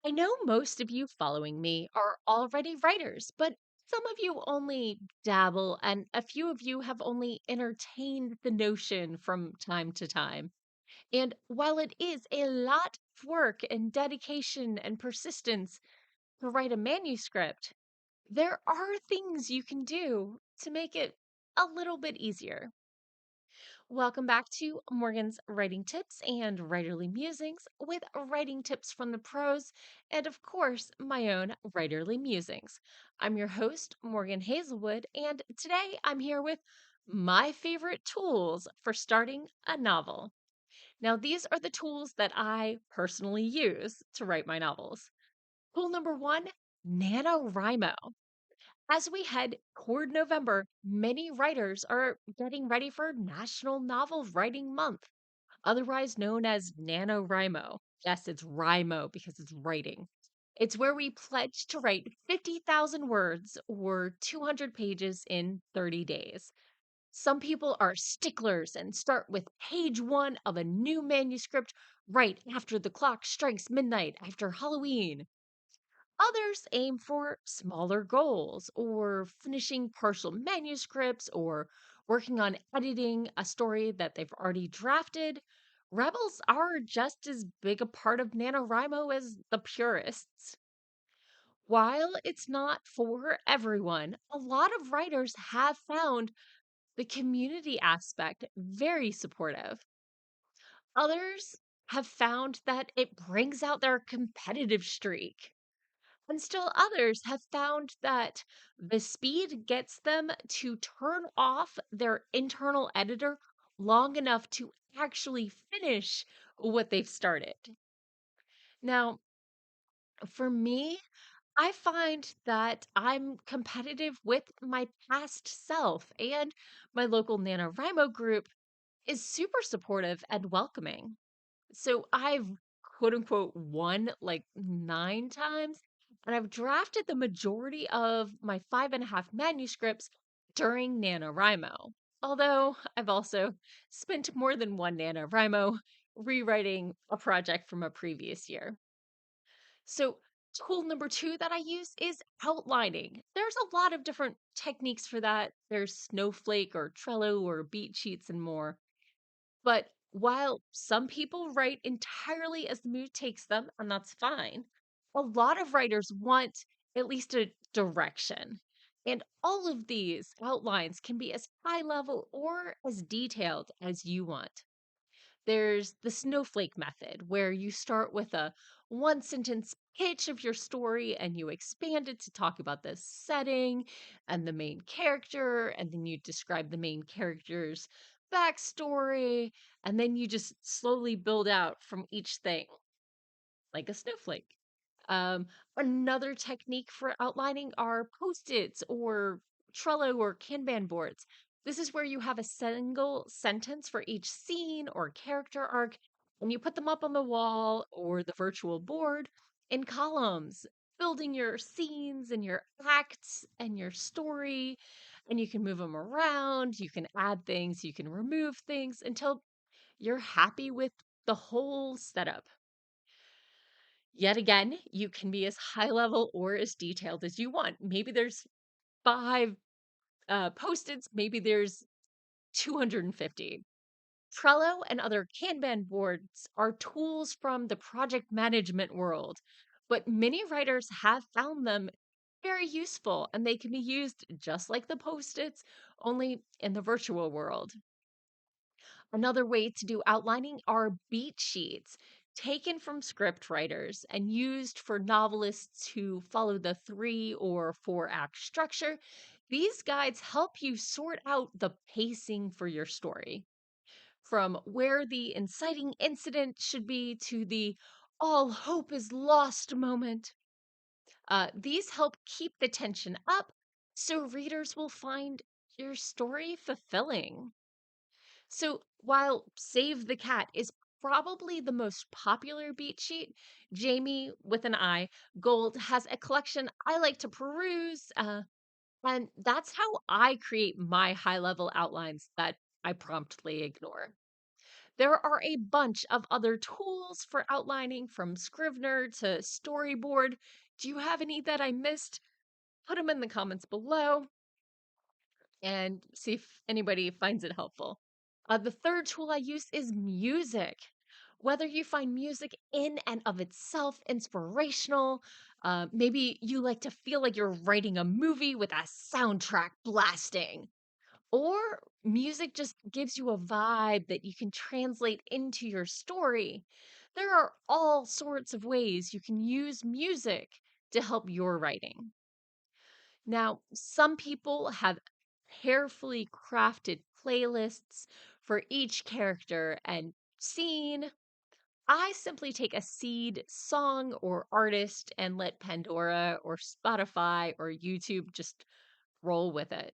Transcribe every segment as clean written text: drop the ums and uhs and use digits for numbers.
I know most of you following me are already writers, but some of you only dabble, and a few of you have only entertained the notion from time to time. And while it is a lot of work and dedication and persistence to write a manuscript, there are things you can do to make it a little bit easier. Welcome back to Morgan's Writing Tips and Writerly Musings with writing tips from the pros and, of course, my own Writerly Musings. I'm your host, Morgan Hazelwood, and today I'm here with my favorite tools for starting a novel. Now, these are the tools that I personally use to write my novels. Tool number one, NaNoWriMo. As we head toward November, many writers are getting ready for National Novel Writing Month, otherwise known as NaNoWriMo. Yes, it's Rimo because it's writing. It's where we pledge to write 50,000 words or 200 pages in 30 days. Some people are sticklers and start with page one of a new manuscript right after the clock strikes midnight after Halloween. Others aim for smaller goals or finishing partial manuscripts or working on editing a story that they've already drafted. Rebels are just as big a part of NaNoWriMo as the purists. While it's not for everyone, a lot of writers have found the community aspect very supportive. Others have found that it brings out their competitive streak. And still others have found that the speed gets them to turn off their internal editor long enough to actually finish what they've started. Now, for me, I find that I'm competitive with my past self, and my local NaNoWriMo group is super supportive and welcoming. So I've quote unquote won like 9 times, and I've drafted the majority of my 5.5 manuscripts during NaNoWriMo. Although I've also spent more than one NaNoWriMo rewriting a project from a previous year. So, tool number two that I use is outlining. There's a lot of different techniques for that. There's Snowflake or Trello or Beat Sheets and more. But while some people write entirely as the mood takes them, and that's fine, a lot of writers want at least a direction. And all of these outlines can be as high level or as detailed as you want. There's the snowflake method, where you start with a one sentence pitch of your story and you expand it to talk about the setting and the main character, and then you describe the main character's backstory, and then you just slowly build out from each thing like a snowflake. Um, Another technique for outlining are post-its or Trello or Kanban boards. This is where you have a single sentence for each scene or character arc, and you put them up on the wall or the virtual board in columns, building your scenes and your acts and your story. And you can move them around, you can add things, you can remove things until you're happy with the whole setup. Yet again, you can be as high level or as detailed as you want. Maybe there's five post-its, maybe there's 250. Trello and other Kanban boards are tools from the project management world, but many writers have found them very useful, and they can be used just like the post-its, only in the virtual world. Another way to do outlining are beat sheets, taken from script writers and used for novelists who follow the 3 or 4 act structure. These guides help you sort out the pacing for your story, from where the inciting incident should be to the all hope is lost moment. These help keep the tension up so readers will find your story fulfilling. So while Save the Cat is probably the most popular beat sheet, Jamie with an I Gold has a collection I like to peruse. And that's how I create my high level outlines that I promptly ignore. There are a bunch of other tools for outlining from Scrivener to Storyboard. Do you have any that I missed? Put them in the comments below and see if anybody finds it helpful. The third tool I use is music. Whether you find music in and of itself inspirational, maybe you like to feel like you're writing a movie with a soundtrack blasting, or music just gives you a vibe that you can translate into your story. There are all sorts of ways you can use music to help your writing. Now, some people have carefully crafted playlists for each character and scene. I simply take a seed, song, or artist and let Pandora or Spotify or YouTube just roll with it.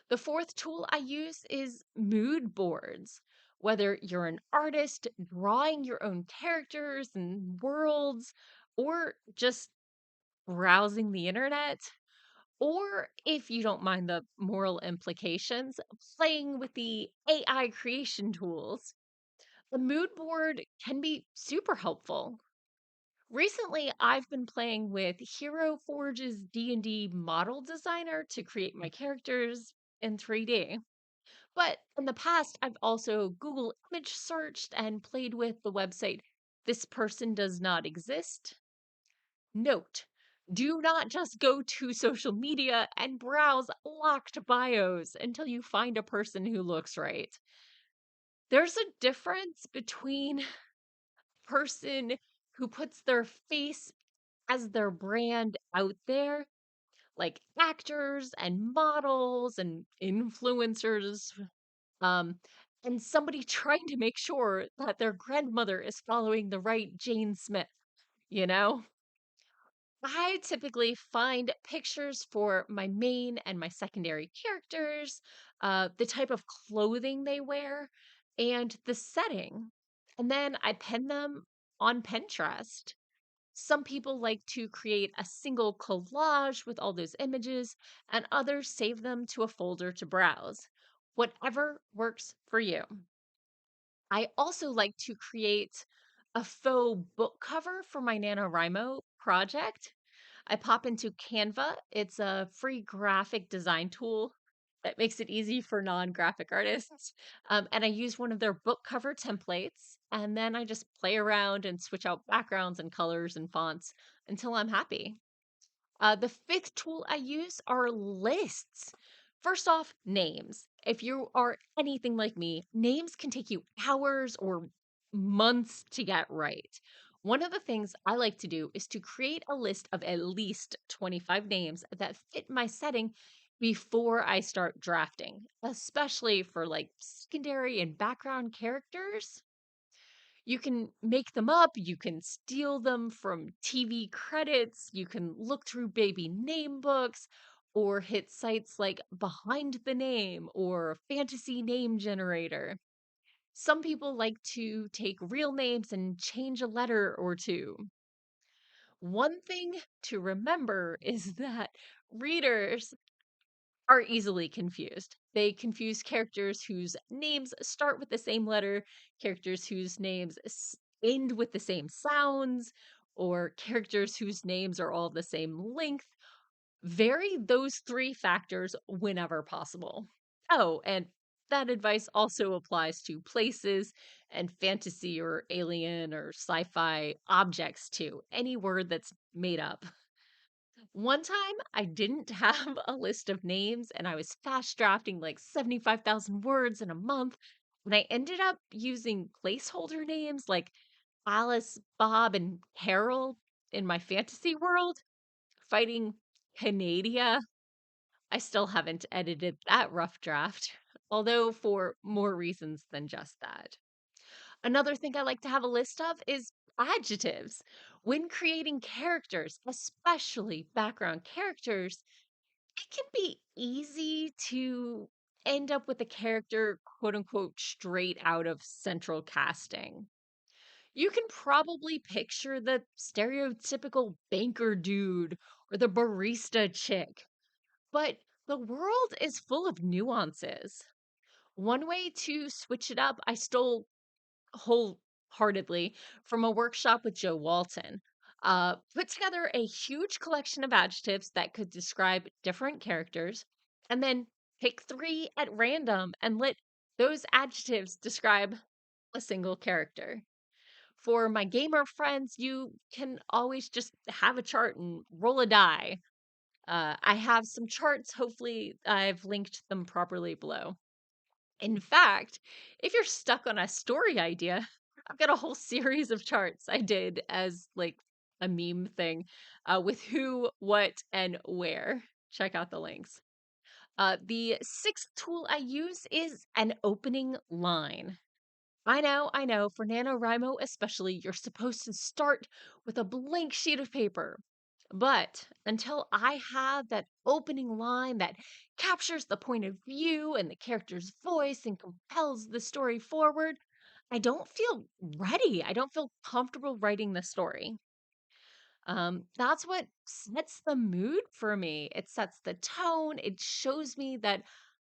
The fourth tool I use is mood boards. Whether you're an artist drawing your own characters and worlds, or just browsing the internet, or if you don't mind the moral implications, playing with the AI creation tools, the mood board can be super helpful. Recently, I've been playing with Hero Forge's D&D model designer to create my characters in 3D. But in the past, I've also Google image searched and played with the website This Person Does Not Exist. Note, do not just go to social media and browse locked bios until you find a person who looks right. There's a difference between a person who puts their face as their brand out there, like actors and models and influencers, um, and somebody trying to make sure that their grandmother is following the right Jane Smith, you know? I typically find pictures for my main and my secondary characters, the type of clothing they wear, and the setting. And then I pin them on Pinterest. Some people like to create a single collage with all those images, and others save them to a folder to browse. Whatever works for you. I also like to create a faux book cover for my NaNoWriMo project. I pop into Canva. It's a free graphic design tool that makes it easy for non-graphic artists. And I use one of their book cover templates, and then I just play around and switch out backgrounds and colors and fonts until I'm happy. The fifth tool I use are lists. First off, names. If you are anything like me, names can take you hours or months to get right. One of the things I like to do is to create a list of at least 25 names that fit my setting before I start drafting, especially for like secondary and background characters. You can make them up, you can steal them from TV credits, you can look through baby name books, or hit sites like Behind the Name or Fantasy Name Generator. Some people like to take real names and change a letter or two. One thing to remember is that readers are easily confused. They confuse characters whose names start with the same letter, characters whose names end with the same sounds, or characters whose names are all the same length. Vary those three factors whenever possible. Oh, and that advice also applies to places and fantasy or alien or sci fi objects too. Any word that's made up. One time I didn't have a list of names and I was fast drafting like 75,000 words in a month. And I ended up using placeholder names like Alice, Bob, and Carol in my fantasy world, fighting Canadia. I still haven't edited that rough draft, although for more reasons than just that. Another thing I like to have a list of is adjectives. When creating characters, especially background characters, it can be easy to end up with a character, quote unquote, straight out of central casting. You can probably picture the stereotypical banker dude or the barista chick, but the world is full of nuances. One way to switch it up, I stole wholeheartedly from a workshop with Joe Walton. Put together a huge collection of adjectives that could describe different characters, and then pick three at random and let those adjectives describe a single character. For my gamer friends, you can always just have a chart and roll a die. I have some charts. Hopefully, I've linked them properly below. In fact, if you're stuck on a story idea, I've got a whole series of charts I did as like a meme thing with who, what, and where. Check out the links. The sixth tool I use is an opening line. I know. For NaNoWriMo, especially, you're supposed to start with a blank sheet of paper. But until I have that opening line that captures the point of view and the character's voice and compels the story forward, I don't feel ready. I don't feel comfortable writing the story. That's what sets the mood for me. It sets the tone. It shows me that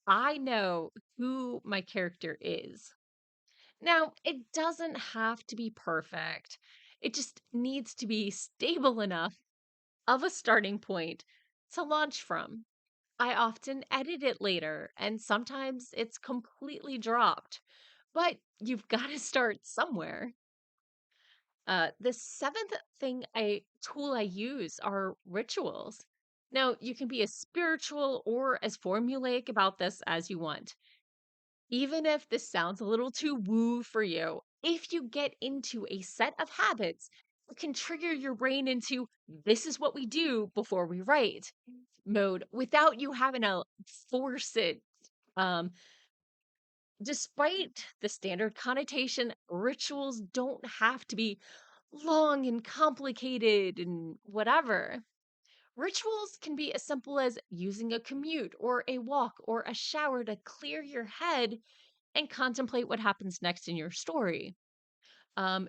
I know who my character is. Now, it doesn't have to be perfect. It just needs to be stable enough of a starting point to launch from. I often edit it later, and sometimes it's completely dropped. But you've got to start somewhere. The seventh tool I use are rituals. Now, you can be as spiritual or as formulaic about this as you want. Even if this sounds a little too woo for you, if you get into a set of habits, it can trigger your brain into this is what we do before we write mode without you having to force it. Um, Despite the standard connotation, rituals don't have to be long and complicated and whatever. Rituals can be as simple as using a commute or a walk or a shower to clear your head and contemplate what happens next in your story.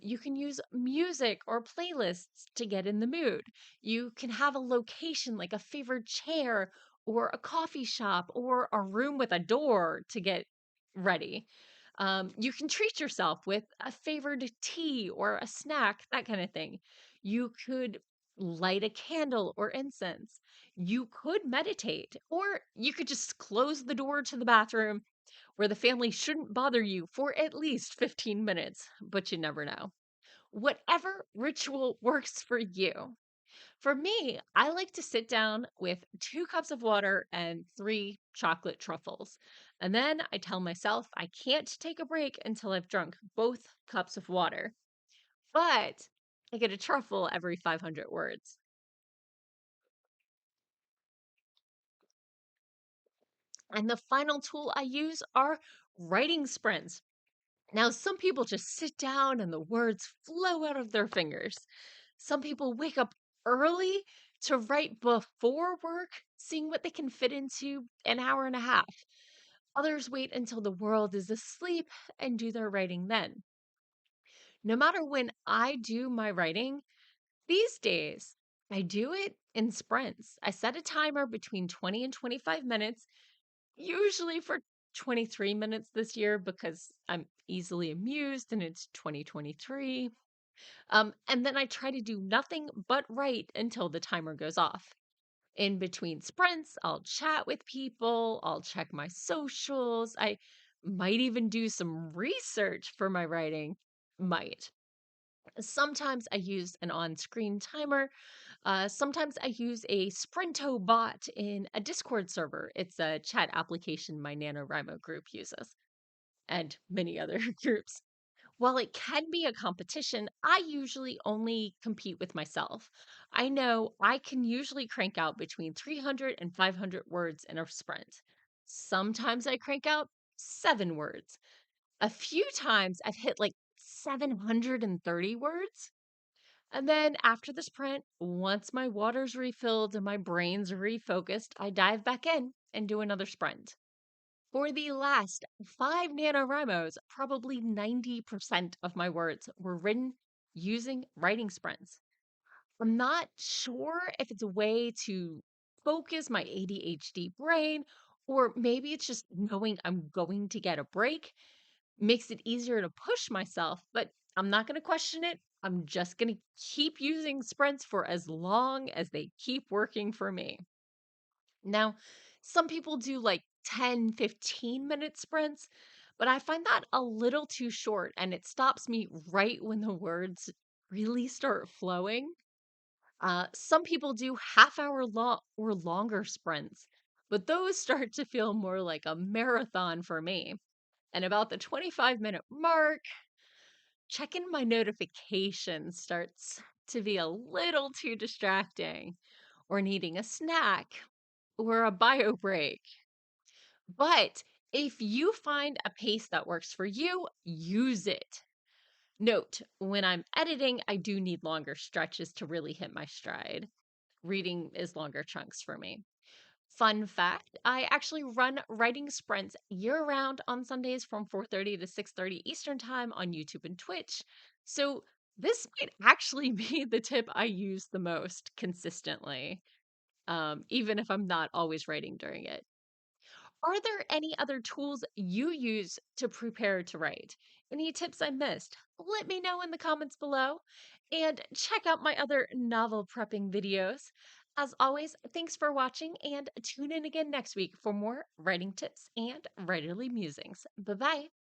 You can use music or playlists to get in the mood. You can have a location like a favorite chair or a coffee shop or a room with a door to get ready. You can treat yourself with a favorite tea or a snack, that kind of thing. You could light a candle or incense. You could meditate, or you could just close the door to the bathroom where the family shouldn't bother you for at least 15 minutes, but you never know. Whatever ritual works for you. For me, I like to sit down with 2 cups of water and 3 chocolate truffles. And then I tell myself I can't take a break until I've drunk both cups of water. But I get a truffle every 500 words. And the final tool I use are writing sprints. Now, some people just sit down and the words flow out of their fingers. Some people wake up early to write before work, seeing what they can fit into an hour and a half. Others wait until the world is asleep and do their writing then. No matter when I do my writing, these days, I do it in sprints. I set a timer between 20 and 25 minutes, usually for 23 minutes this year because I'm easily amused and it's 2023. And then I try to do nothing but write until the timer goes off. In between sprints, I'll chat with people, I'll check my socials, I might even do some research for my writing. Might. Sometimes I use an on screen timer. Sometimes I use a Sprinto bot in a Discord server. It's a chat application my NaNoWriMo group uses, and many other groups. While it can be a competition, I usually only compete with myself. I know I can usually crank out between 300 and 500 words in a sprint. Sometimes I crank out 7 words. A few times I've hit like 730 words. And then after the sprint, once my water's refilled and my brain's refocused, I dive back in and do another sprint. For the last 5 NaNoWriMos, probably 90% of my words were written using writing sprints. I'm not sure if it's a way to focus my ADHD brain, or maybe it's just knowing I'm going to get a break. Makes it easier to push myself, but I'm not going to question it. I'm just going to keep using sprints for as long as they keep working for me. Now, some people do like 10, 15-minute sprints, but I find that a little too short and it stops me right when the words really start flowing. Some people do half-hour long or longer sprints, but those start to feel more like a marathon for me. And about the 25-minute mark, checking my notifications starts to be a little too distracting, or needing a snack or a bio break. But if you find a pace that works for you, use it. Note, when I'm editing, I do need longer stretches to really hit my stride. Reading is longer chunks for me. Fun fact, I actually run writing sprints year round on Sundays from 4:30 to 6:30 Eastern Time on YouTube and Twitch. So this might actually be the tip I use the most consistently, even if I'm not always writing during it. Are there any other tools you use to prepare to write? Any tips I missed? Let me know in the comments below. And check out my other novel prepping videos. As always, thanks for watching and tune in again next week for more writing tips and writerly musings. Bye bye.